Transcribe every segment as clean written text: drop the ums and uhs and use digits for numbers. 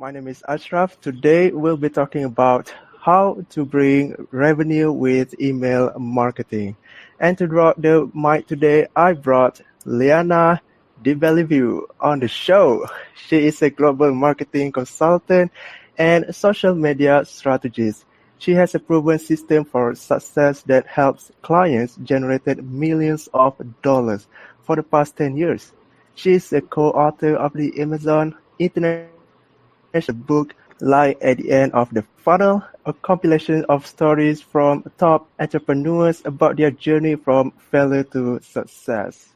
My name is Ashraf. Today we'll be talking about how to bring revenue with email marketing. And to draw the mic today, I brought Leanna Debellevue on the show. She is a global marketing consultant and social media strategist. She has a proven system for success that helps clients generate millions of dollars for the past 10 years. She is a co-author of the Amazon International book Light at the End of the Funnel, a compilation of stories from top entrepreneurs about their journey from failure to success.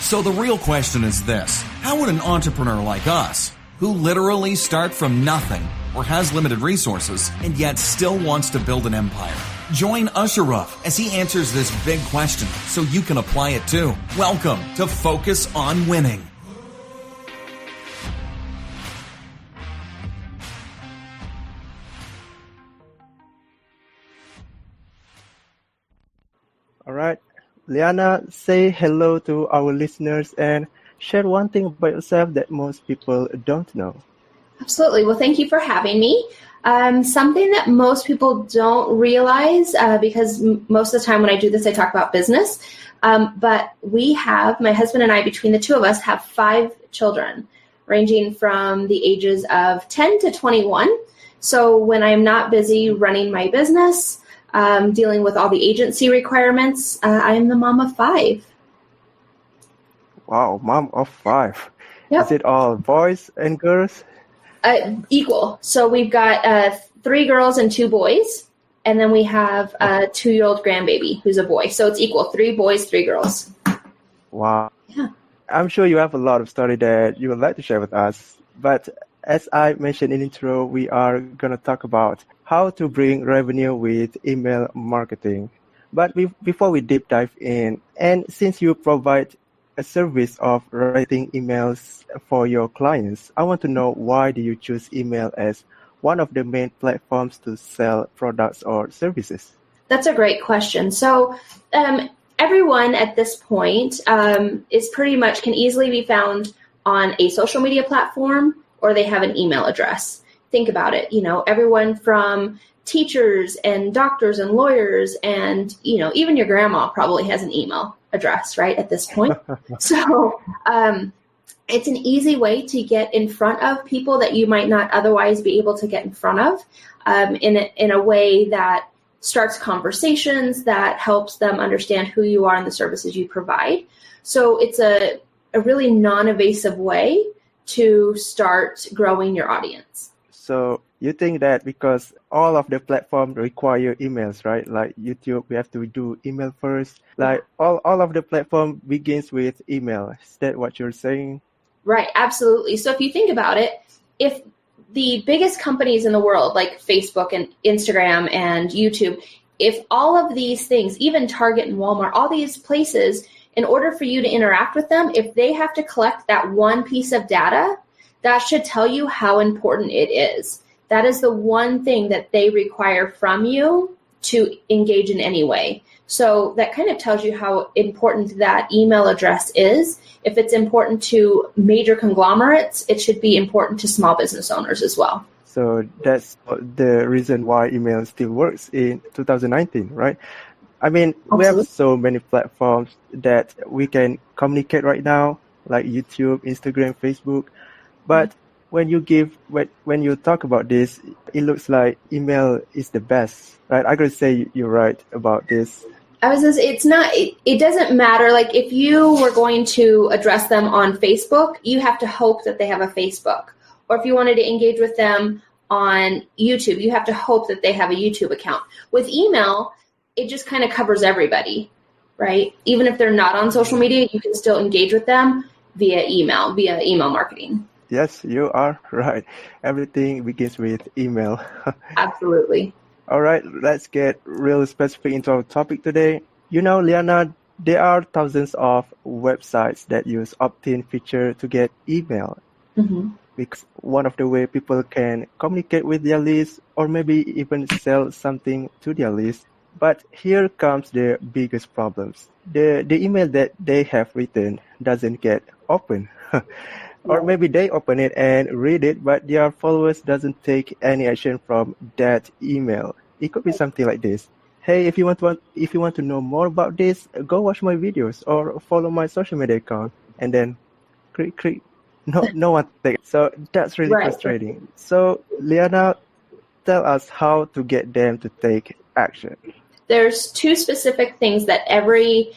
So the real question is this: how would an entrepreneur like us, who literally start from nothing or has limited resources and yet still wants to build an empire, join Ashraf as he answers this big question so you can apply it too? Welcome to Focus on Winning. All right, Leanna, say hello to our listeners and share one thing about yourself that most people don't know. Absolutely. Well, thank you for having me. Something that most people don't realize, because most of the time when I do this, I talk about business. But my husband and I, between the two of us, have 5 children, ranging from the ages of 10 to 21. So when I'm not busy running my business, dealing with all the agency requirements, I am the mom of 5. Wow, mom of 5. Yep. Is it all boys and girls? Equal. So we've got 3 girls and 2 boys, and then we have a 2-year-old grandbaby who's a boy. So it's equal: 3 boys, 3 girls. Wow. Yeah. I'm sure you have a lot of story that you would like to share with us. But as I mentioned in intro, we are going to talk about how to bring revenue with email marketing. But before we deep dive in, and since you provide a service of writing emails for your clients, I want to know, why do you choose email as one of the main platforms to sell products or services? That's a great question. So everyone at this point is pretty much can easily be found on a social media platform, or they have an email address. Think about it. Everyone from teachers and doctors and lawyers and, even your grandma probably has an email address, right, at this point. So it's an easy way to get in front of people that you might not otherwise be able to get in front of, in a way that starts conversations, that helps them understand who you are and the services you provide. So it's a really non-invasive way to start growing your audience. So you think that because all of the platforms require emails, right? Like YouTube, we have to do email first. Like all of the platform begins with email. Is that what you're saying? Right, absolutely. So if you think about it, if the biggest companies in the world, like Facebook and Instagram and YouTube, if all of these things, even Target and Walmart, all these places, in order for you to interact with them, if they have to collect that one piece of data, that should tell you how important it is. That is the one thing that they require from you to engage in any way. So that kind of tells you how important that email address is. If it's important to major conglomerates, it should be important to small business owners as well. So that's the reason why email still works in 2019, right? I mean, we have so many platforms that we can communicate right now, like YouTube, Instagram, Facebook. But when you talk about this, it looks like email is the best, right? I could say you're right about this. I was going to say, it's not, it doesn't matter. Like if you were going to address them on Facebook, you have to hope that they have a Facebook. Or if you wanted to engage with them on YouTube, you have to hope that they have a YouTube account. With email, it just kind of covers everybody, right? Even if they're not on social media, you can still engage with them via email marketing. Yes, you are right. Everything begins with email. Absolutely. All right, let's get real specific into our topic today. Leanna, there are thousands of websites that use opt-in feature to get email. Mm-hmm. Because one of the way people can communicate with their list or maybe even sell something to their list. But here comes the biggest problems. The email that they have written doesn't get open. Or maybe they open it and read it, but their followers doesn't take any action from that email. It could be something like this. Hey, if you want to know more about this, go watch my videos or follow my social media account. And then click. No one takes. So that's really Right. frustrating. So Leanna, tell us how to get them to take action. There's two specific things that every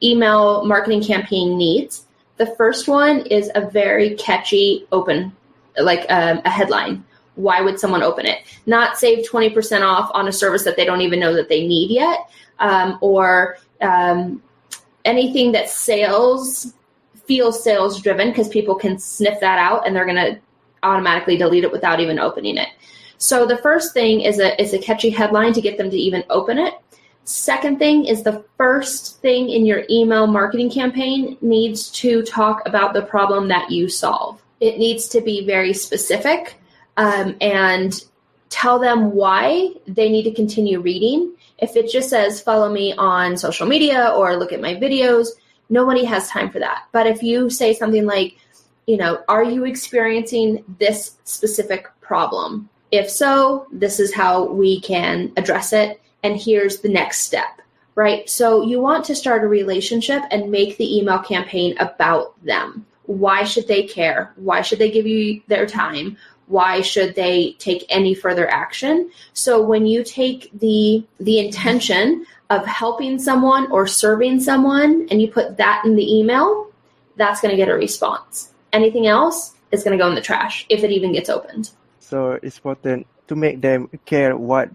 email marketing campaign needs. The first one is a very catchy a headline. Why would someone open it? Not save 20% off on a service that they don't even know that they need yet, or anything that feels sales driven, because people can sniff that out and they're going to automatically delete it without even opening it. So the first thing is a catchy headline to get them to even open it. Second thing is the first thing in your email marketing campaign needs to talk about the problem that you solve. It needs to be very specific and tell them why they need to continue reading. If it just says follow me on social media or look at my videos, nobody has time for that. But if you say something like, are you experiencing this specific problem? If so, this is how we can address it. And here's the next step, right? So you want to start a relationship and make the email campaign about them. Why should they care? Why should they give you their time? Why should they take any further action? So when you take the intention of helping someone or serving someone and you put that in the email, that's going to get a response. Anything else is going to go in the trash if it even gets opened. So it's important to make them care what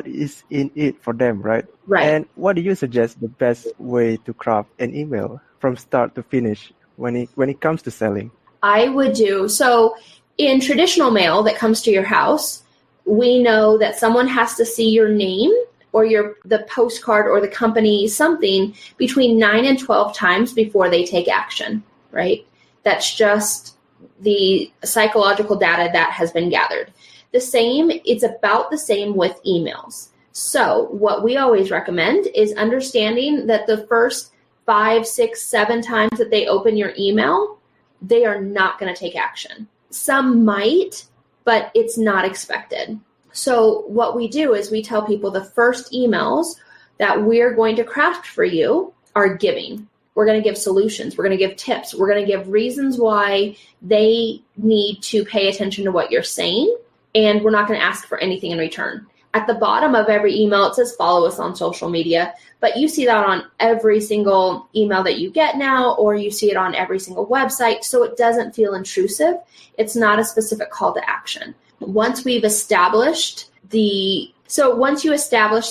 is in it for them, right? Right. And what do you suggest the best way to craft an email from start to finish when it comes to selling? I would do so in traditional mail that comes to your house. We know that someone has to see your name or the postcard or the company something between 9 and 12 times before they take action, right? That's just the psychological data that has been gathered. It's about the same with emails. So what we always recommend is understanding that the first 5, 6, 7 times that they open your email, they are not going to take action. Some might, but it's not expected. So what we do is we tell people the first emails that we're going to craft for you are giving. We're going to give solutions. We're going to give tips. We're going to give reasons why they need to pay attention to what you're saying. And we're not going to ask for anything in return. At the bottom of every email, it says follow us on social media, but you see that on every single email that you get now, or you see it on every single website, so it doesn't feel intrusive. It's not a specific call to action. Once you establish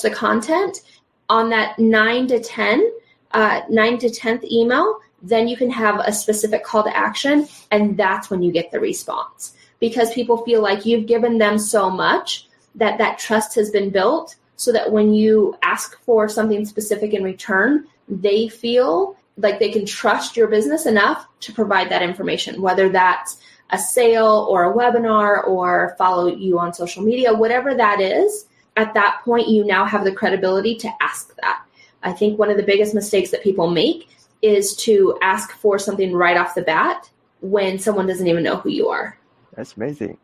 the content on that 9 to 10th email, then you can have a specific call to action, and that's when you get the response. Because people feel like you've given them so much that trust has been built, so that when you ask for something specific in return, they feel like they can trust your business enough to provide that information, whether that's a sale or a webinar or follow you on social media, whatever that is. At that point, you now have the credibility to ask that. I think one of the biggest mistakes that people make is to ask for something right off the bat when someone doesn't even know who you are. That's amazing.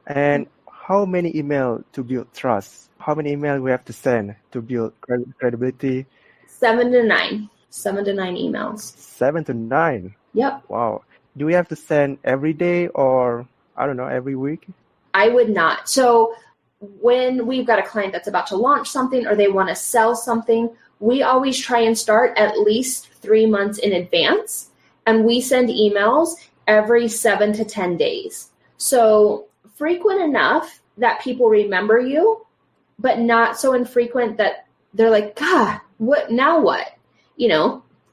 And how many emails to build trust? How many emails we have to send to build credibility? 7 to 9. 7 to 9 emails. 7 to 9? Yep. Wow. Do we have to send every day or, I don't know, every week? I would not. So when we've got a client that's about to launch something or they want to sell something, we always try and start at least 3 months in advance. And we send emails every 7 to 10 days. So frequent enough that people remember you, but not so infrequent that they're like, God, what now what?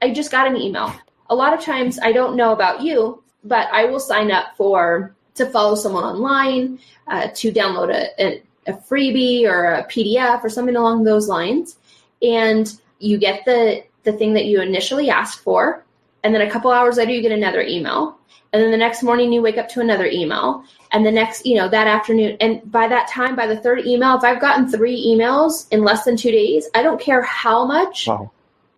I just got an email. A lot of times I don't know about you, but I will sign up to follow someone online, to download a freebie or a PDF or something along those lines. And you get the thing that you initially asked for. And then a couple hours later, you get another email. And then the next morning you wake up to another email, and the next, that afternoon. And by that time, by the third email, if I've gotten 3 emails in less than 2 days, I don't care how much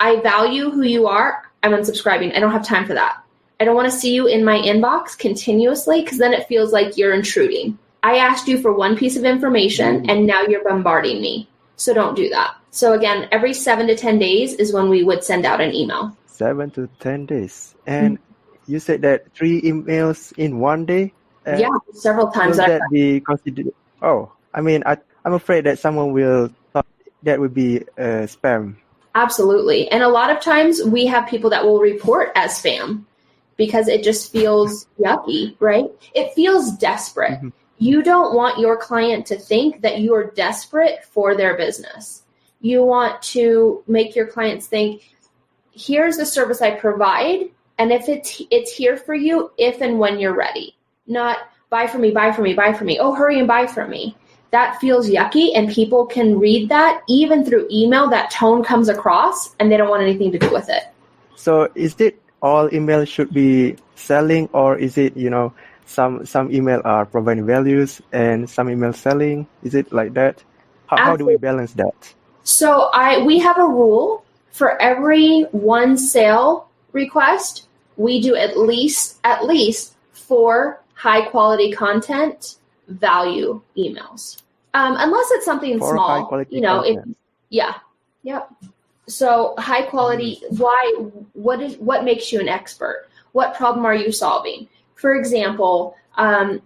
I value who you are, I'm unsubscribing. I don't have time for that. I don't want to see you in my inbox continuously because then it feels like you're intruding. I asked you for one piece of information and now you're bombarding me. So don't do that. So again, every 7 to 10 days is when we would send out an email. 7 to 10 days. And you said that 3 emails in one day? Yeah, several times. Will that be considered? Oh, I mean, I'm afraid that someone will thought that would be spam. Absolutely. And a lot of times we have people that will report as spam because it just feels yucky, right? It feels desperate. Mm-hmm. You don't want your client to think that you are desperate for their business. You want to make your clients think, here's the service I provide, and if it's here for you if and when you're ready. Not buy from me, buy from me, buy from me. Oh, hurry and buy from me. That feels yucky, and people can read that even through email. That tone comes across, and they don't want anything to do with it. So is it all email should be selling, or is it, some email are providing values and some email selling? Is it like that? How do we balance that? So we have a rule for every one sale request, we do at least 4 high quality content value emails. Unless it's something small, high quality content. So high quality, what makes you an expert? What problem are you solving? For example,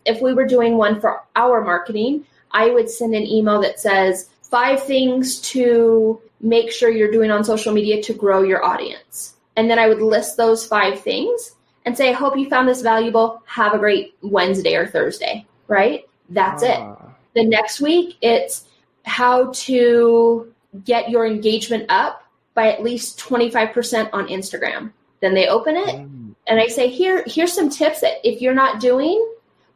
if we were doing one for our marketing, I would send an email that says 5 things to make sure you're doing on social media to grow your audience. And then I would list those 5 things and say, I hope you found this valuable. Have a great Wednesday or Thursday, right? That's it. The next week, it's how to get your engagement up by at least 25% on Instagram. Then they open it and I say, here's some tips that if you're not doing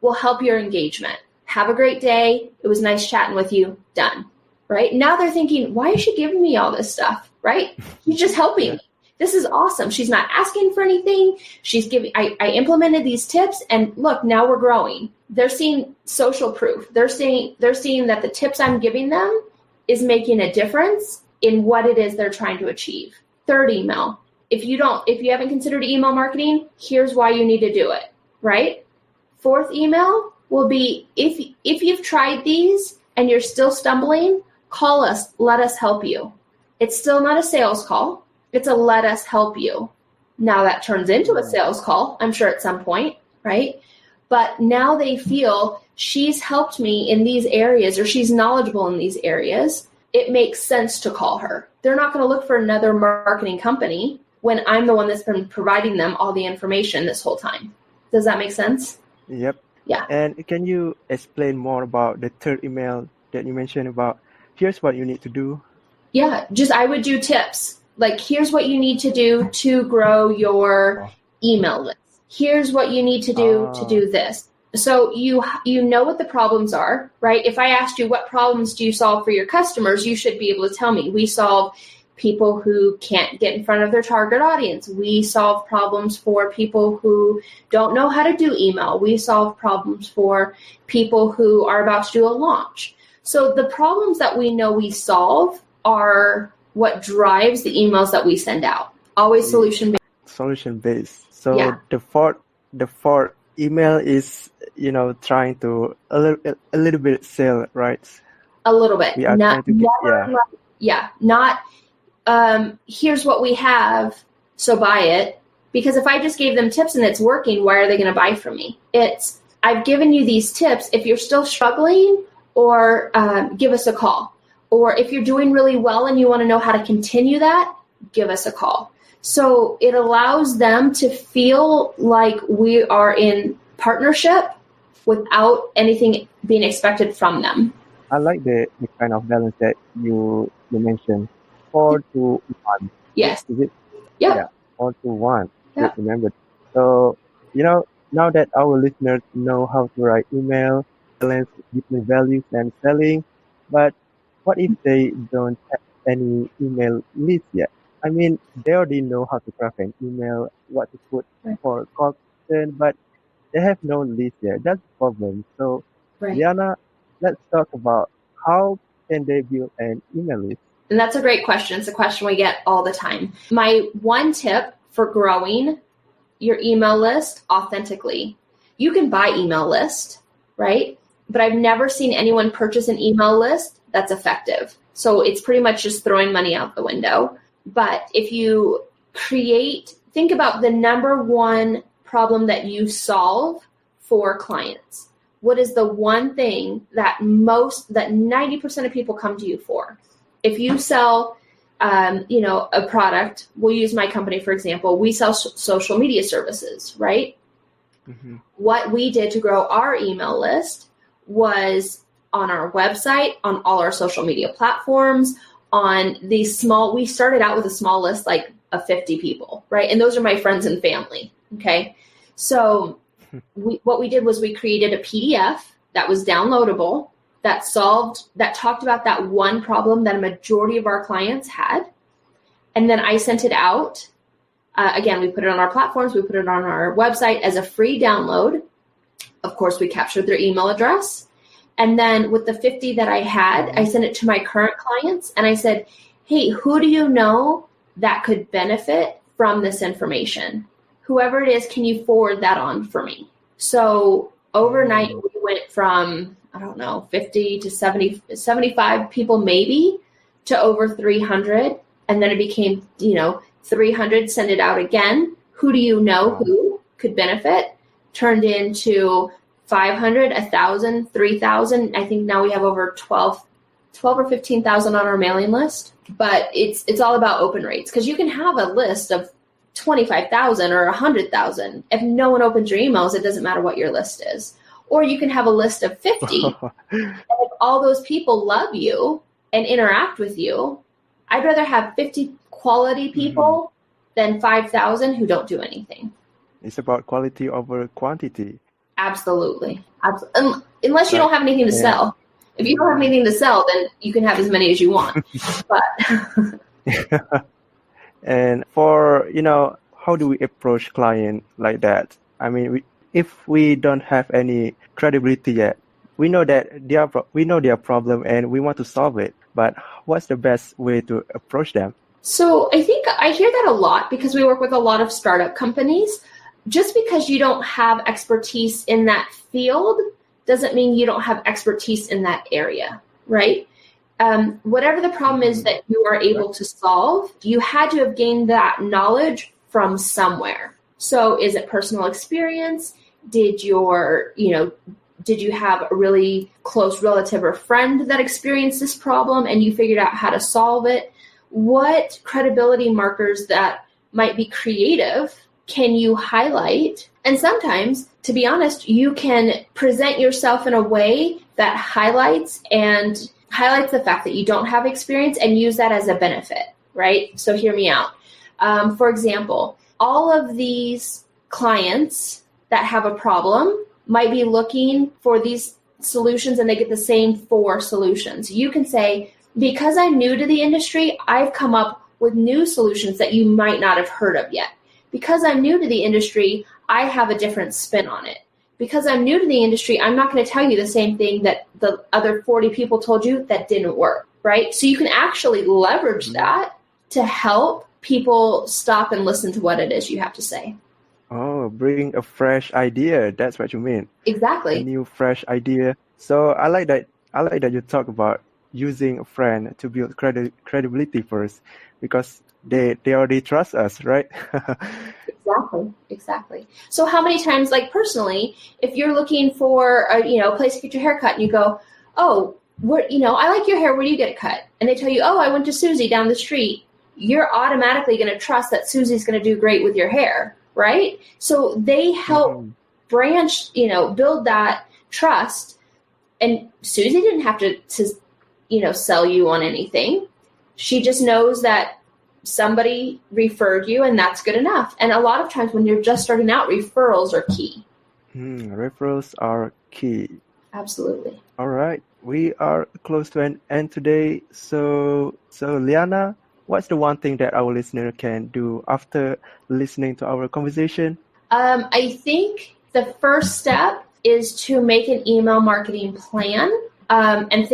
will help your engagement. Have a great day. It was nice chatting with you. Done. Right? Now they're thinking, why is she giving me all this stuff? Right? She's just helping me. This is awesome. She's not asking for anything. I implemented these tips and look, now we're growing. They're seeing social proof. They're seeing that the tips I'm giving them is making a difference in what it is they're trying to achieve. 3rd email. If you haven't considered email marketing, here's why you need to do it, right? 4th email will be if you've tried these and you're still stumbling, call us, let us help you. It's still not a sales call. It's a let us help you. Now that turns into a sales call, I'm sure at some point, right? But now they feel she's helped me in these areas or she's knowledgeable in these areas. It makes sense to call her. They're not going to look for another marketing company when I'm the one that's been providing them all the information this whole time. Does that make sense? Yep. Yeah. And can you explain more about the 3rd email that you mentioned about here's what you need to do? Yeah, I would do tips. Like, here's what you need to do to grow your email list. Here's what you need to do this. So you know what the problems are, right? If I asked you what problems do you solve for your customers, you should be able to tell me. We solve people who can't get in front of their target audience. We solve problems for people who don't know how to do email. We solve problems for people who are about to do a launch. So the problems that we know we solve are what drives the emails that we send out. Always solution-based. Solution-based. So the fourth email is, trying to a little bit sell, right? A little bit. We are trying to not here's what we have, so buy it. Because if I just gave them tips and it's working, why are they going to buy from me? It's I've given you these tips. If you're still struggling, or give us a call. Or if you're doing really well and you want to know how to continue that, give us a call. So it allows them to feel like we are in partnership without anything being expected from them. I like the kind of balance that you mentioned. 4 to 1. Yes. Is it? Yep. Yeah. 4 to 1. Yep. Remember. So, now that our listeners know how to write email, balance between values and selling, but what if they don't have any email list yet? I mean, they already know how to craft an email, what to put for call button, but they have no list yet. That's the problem. So, Leanna, let's talk about how can they build an email list? And that's a great question. It's a question we get all the time. My one tip for growing your email list authentically. You can buy email list, right? But I've never seen anyone purchase an email list that's effective. So it's pretty much just throwing money out the window. But if you think about the number one problem that you solve for clients. What is the one thing that 90% of people come to you for? If you sell, a product, we'll use my company, for example, we sell social media services, right? Mm-hmm. What we did to grow our email list was on our website, on all our social media platforms, on these we started out with a small list, like of 50 people, right? And those are my friends and family, okay? So what we did was we created a PDF that was downloadable, that talked about that one problem that a majority of our clients had. And then I sent it out. Again, we put it on our platforms. We put it on our website as a free download. Of course, we captured their email address. And then with the 50 that I had, I sent it to my current clients. And I said, hey, who do you know that could benefit from this information? Whoever it is, can you forward that on for me? So overnight, we went from, 50 to 70, 75 people maybe to over 300. And then it became, 300, send it out again. Who do you know who could benefit? Turned into 500, 1,000, 3,000. I think now we have over 12 or 15,000 on our mailing list. But it's all about open rates, because you can have a list of 25,000 or 100,000. If no one opens your emails, it doesn't matter what your list is. Or you can have a list of 50. And if all those people love you and interact with you, I'd rather have 50 quality people than 5,000 who don't do anything. It's about quality over quantity. Absolutely. Unless you don't have anything to sell. If you don't have anything to sell, then you can have as many as you want. But and for, how do we approach client like that? I mean, if we don't have any credibility yet, we know that we know their problem and we want to solve it. But what's the best way to approach them? So I think I hear that a lot because we work with a lot of startup companies. Just because you don't have expertise in that field doesn't mean you don't have expertise in that area, right? Whatever the problem is that you are able to solve, you had to have gained that knowledge from somewhere. So is it personal experience? Did you have a really close relative or friend that experienced this problem and you figured out how to solve it? What credibility markers that might be creative can you highlight? And sometimes, to be honest, you can present yourself in a way that highlights the fact that you don't have experience and use that as a benefit, right? So hear me out. For example, all of these clients that have a problem might be looking for these solutions and they get the same 4 solutions. You can say, because I'm new to the industry, I've come up with new solutions that you might not have heard of yet. Because I'm new to the industry, I have a different spin on it. Because I'm new to the industry, I'm not going to tell you the same thing that the other 40 people told you that didn't work, right? So you can actually leverage that to help people stop and listen to what it is you have to say. Oh, bring a fresh idea. That's what you mean. Exactly. A new fresh idea. So I like that you talk about using a friend to build credibility first, because they already trust us, right? Exactly. So how many times, like personally, if you're looking for a place to get your hair cut and you go, oh, I like your hair, where do you get it cut? And they tell you, oh, I went to Susie down the street. You're automatically going to trust that Susie's going to do great with your hair, right? So they help build that trust. And Susie didn't have to sell you on anything. She just knows that somebody referred you and that's good enough. And a lot of times when you're just starting out, referrals are key. Referrals are key. Absolutely. All right. We are close to an end today. So Leanna, what's the one thing that our listener can do after listening to our conversation? I think the first step is to make an email marketing plan and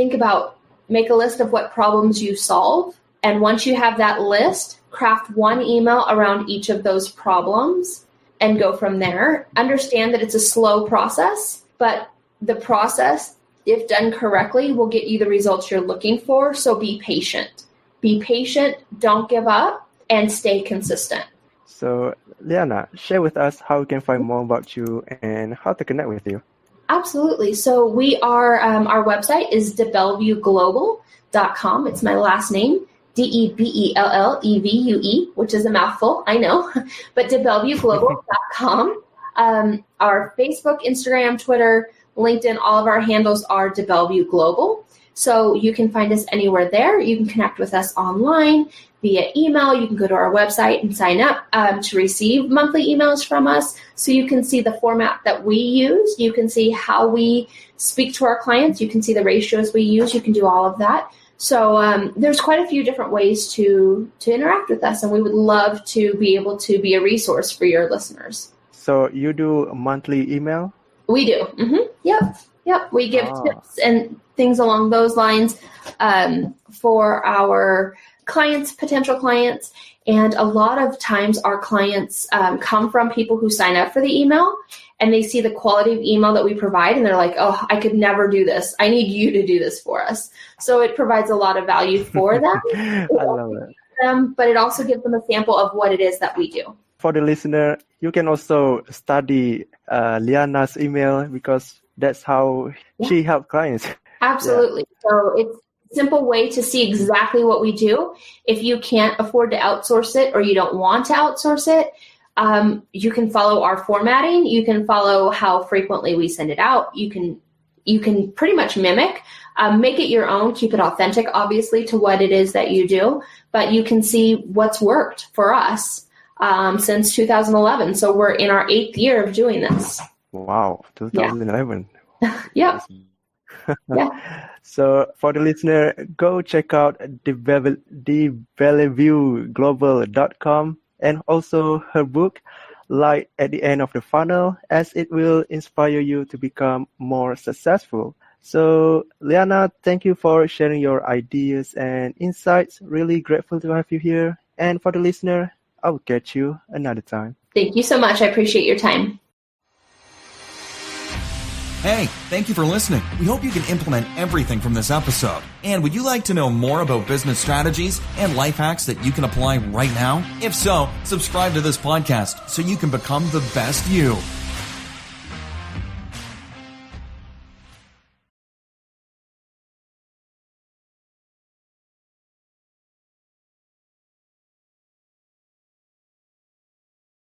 make a list of what problems you solve. And once you have that list, craft one email around each of those problems and go from there. Understand that it's a slow process, but the process, if done correctly, will get you the results you're looking for. So be patient. Be patient, don't give up, and stay consistent. So, Leanna, share with us how we can find more about you and how to connect with you. Absolutely. So we are, our website is DebellevueGlobal.com. It's my last name, DEBELLEVUE, which is a mouthful, I know, but DebellevueGlobal.com. Our Facebook, Instagram, Twitter, LinkedIn, all of our handles are Debellevue Global. So you can find us anywhere there. You can connect with us online via email. You can go to our website and sign up to receive monthly emails from us. So you can see the format that we use. You can see how we speak to our clients. You can see the ratios we use. You can do all of that. So there's quite a few different ways to interact with us, and we would love to be able to be a resource for your listeners. So you do a monthly email? We do. Mm-hmm. Yep. We give tips and things along those lines for our clients, potential clients. And a lot of times our clients come from people who sign up for the email, and they see the quality of email that we provide, and they're like, oh, I could never do this. I need you to do this for us. So it provides a lot of value for them. I love it. But it also gives them a sample of what it is that we do. For the listener, you can also study Leanna's email, because that's how she helps clients. Absolutely. Yeah. So it's a simple way to see exactly what we do. If you can't afford to outsource it, or you don't want to outsource it, you can follow our formatting. You can follow how frequently we send it out. You can pretty much mimic, make it your own, keep it authentic, obviously, to what it is that you do. But you can see what's worked for us since 2011. So we're in our 8th year of doing this. Wow, 2011. Yeah. Yeah. So for the listener, go check out DebellevueGlobal.com, and also her book, Light at the End of the Funnel, as it will inspire you to become more successful. So Leanna, thank you for sharing your ideas and insights. Really grateful to have you here. And for the listener, I'll catch you another time. Thank you so much. I appreciate your time. Hey, thank you for listening. We hope you can implement everything from this episode. And would you like to know more about business strategies and life hacks that you can apply right now? If so, subscribe to this podcast so you can become the best you.